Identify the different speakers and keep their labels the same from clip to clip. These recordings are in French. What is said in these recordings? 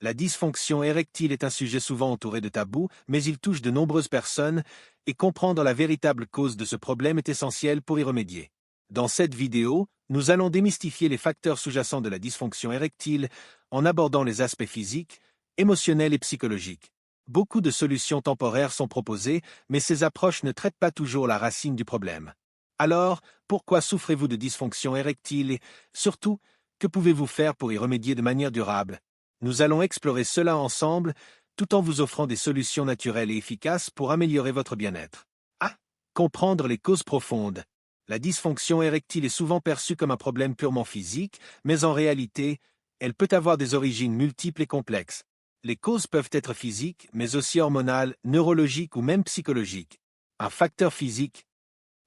Speaker 1: La dysfonction érectile est un sujet souvent entouré de tabous, mais il touche de nombreuses personnes, et comprendre la véritable cause de ce problème est essentiel pour y remédier. Dans cette vidéo, nous allons démystifier les facteurs sous-jacents de la dysfonction érectile en abordant les aspects physiques, émotionnels et psychologiques. Beaucoup de solutions temporaires sont proposées, mais ces approches ne traitent pas toujours la racine du problème. Alors, pourquoi souffrez-vous de dysfonction érectile et, surtout, que pouvez-vous faire pour y remédier de manière durable? Nous allons explorer cela ensemble, tout en vous offrant des solutions naturelles et efficaces pour améliorer votre bien-être. Ah! Comprendre les causes profondes. La dysfonction érectile est souvent perçue comme un problème purement physique, mais en réalité, elle peut avoir des origines multiples et complexes. Les causes peuvent être physiques, mais aussi hormonales, neurologiques ou même psychologiques. Un facteur physique.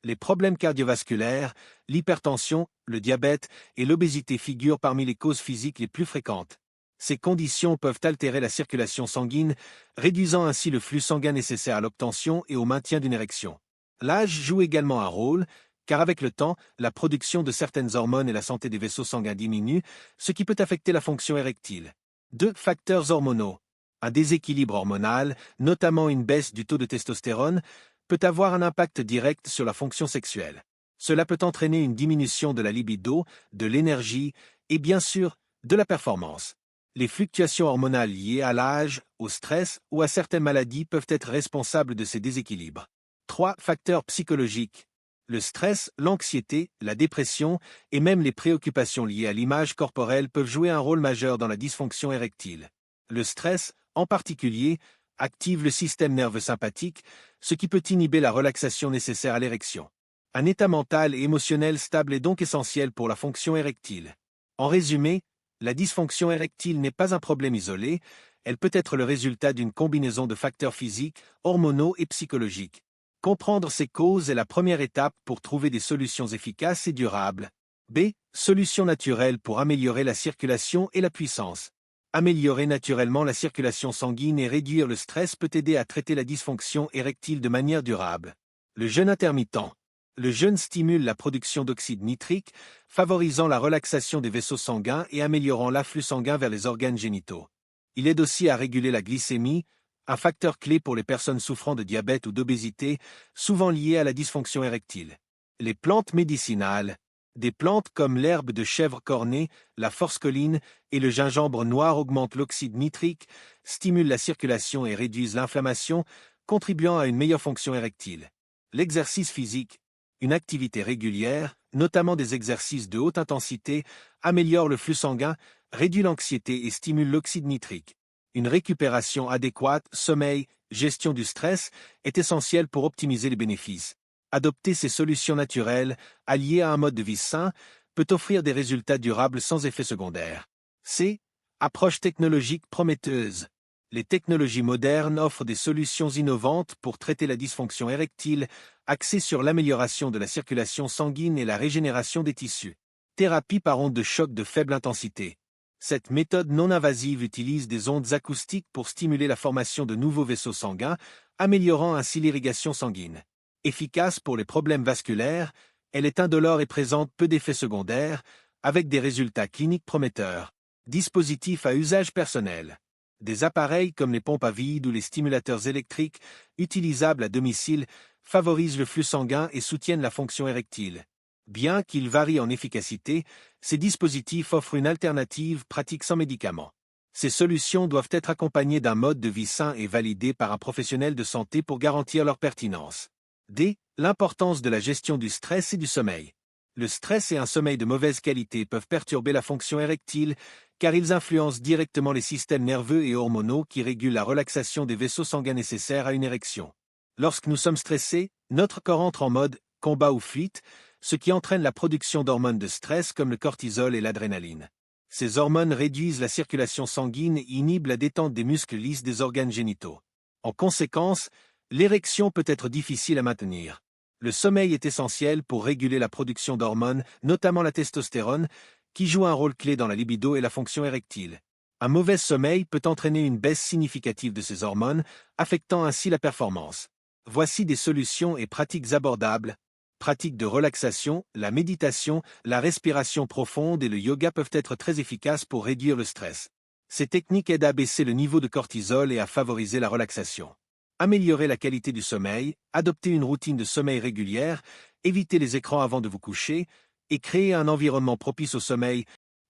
Speaker 1: Les problèmes cardiovasculaires, l'hypertension, le diabète et l'obésité figurent parmi les causes physiques les plus fréquentes. Ces conditions peuvent altérer la circulation sanguine, réduisant ainsi le flux sanguin nécessaire à l'obtention et au maintien d'une érection. L'âge joue également un rôle, car avec le temps, la production de certaines hormones et la santé des vaisseaux sanguins diminuent, ce qui peut affecter la fonction érectile. 2 facteurs hormonaux. Un déséquilibre hormonal, notamment une baisse du taux de testostérone, peut avoir un impact direct sur la fonction sexuelle. Cela peut entraîner une diminution de la libido, de l'énergie et bien sûr, de la performance. Les fluctuations hormonales liées à l'âge, au stress ou à certaines maladies peuvent être responsables de ces déséquilibres. 3 facteurs psychologiques. Le stress, l'anxiété, la dépression et même les préoccupations liées à l'image corporelle peuvent jouer un rôle majeur dans la dysfonction érectile. Le stress, en particulier, active le système nerveux sympathique, ce qui peut inhiber la relaxation nécessaire à l'érection. Un état mental et émotionnel stable est donc essentiel pour la fonction érectile. En résumé, la dysfonction érectile n'est pas un problème isolé, elle peut être le résultat d'une combinaison de facteurs physiques, hormonaux et psychologiques. Comprendre ces causes est la première étape pour trouver des solutions efficaces et durables. B. Solutions naturelles pour améliorer la circulation et la puissance. Améliorer naturellement la circulation sanguine et réduire le stress peut aider à traiter la dysfonction érectile de manière durable. Le jeûne intermittent. Le jeûne stimule la production d'oxyde nitrique, favorisant la relaxation des vaisseaux sanguins et améliorant l'afflux sanguin vers les organes génitaux. Il aide aussi à réguler la glycémie, un facteur clé pour les personnes souffrant de diabète ou d'obésité, souvent lié à la dysfonction érectile. Les plantes médicinales. Des plantes comme l'herbe de chèvre cornée, la forscoline et le gingembre noir augmentent l'oxyde nitrique, stimulent la circulation et réduisent l'inflammation, contribuant à une meilleure fonction érectile. L'exercice physique. Une activité régulière, notamment des exercices de haute intensité, améliore le flux sanguin, réduit l'anxiété et stimule l'oxyde nitrique. Une récupération adéquate, sommeil, gestion du stress, est essentielle pour optimiser les bénéfices. Adopter ces solutions naturelles, alliées à un mode de vie sain, peut offrir des résultats durables sans effet secondaire. C. Approche technologique prometteuse. Les technologies modernes offrent des solutions innovantes pour traiter la dysfonction érectile, axées sur l'amélioration de la circulation sanguine et la régénération des tissus. Thérapie par ondes de choc de faible intensité. Cette méthode non invasive utilise des ondes acoustiques pour stimuler la formation de nouveaux vaisseaux sanguins, améliorant ainsi l'irrigation sanguine. Efficace pour les problèmes vasculaires, elle est indolore et présente peu d'effets secondaires, avec des résultats cliniques prometteurs. Dispositifs à usage personnel. Des appareils comme les pompes à vide ou les stimulateurs électriques, utilisables à domicile, favorisent le flux sanguin et soutiennent la fonction érectile. Bien qu'ils varient en efficacité, ces dispositifs offrent une alternative pratique sans médicaments. Ces solutions doivent être accompagnées d'un mode de vie sain et validé par un professionnel de santé pour garantir leur pertinence. D. L'importance de la gestion du stress et du sommeil. Le stress et un sommeil de mauvaise qualité peuvent perturber la fonction érectile, car ils influencent directement les systèmes nerveux et hormonaux qui régulent la relaxation des vaisseaux sanguins nécessaires à une érection. Lorsque nous sommes stressés, notre corps entre en mode « combat ou fuite », ce qui entraîne la production d'hormones de stress comme le cortisol et l'adrénaline. Ces hormones réduisent la circulation sanguine et inhibent la détente des muscles lisses des organes génitaux. En conséquence, l'érection peut être difficile à maintenir. Le sommeil est essentiel pour réguler la production d'hormones, notamment la testostérone, qui joue un rôle clé dans la libido et la fonction érectile. Un mauvais sommeil peut entraîner une baisse significative de ces hormones, affectant ainsi la performance. Voici des solutions et pratiques abordables. Pratiques de relaxation, la méditation, la respiration profonde et le yoga peuvent être très efficaces pour réduire le stress. Ces techniques aident à baisser le niveau de cortisol et à favoriser la relaxation. Améliorer la qualité du sommeil, adopter une routine de sommeil régulière, éviter les écrans avant de vous coucher, et créer un environnement propice au sommeil.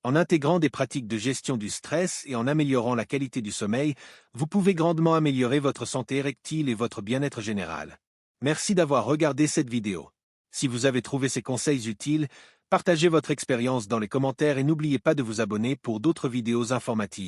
Speaker 1: En intégrant des pratiques de gestion du stress et en améliorant la qualité du sommeil, vous pouvez grandement améliorer votre santé érectile et votre bien-être général. Merci d'avoir regardé cette vidéo. Si vous avez trouvé ces conseils utiles, partagez votre expérience dans les commentaires et n'oubliez pas de vous abonner pour d'autres vidéos informatives.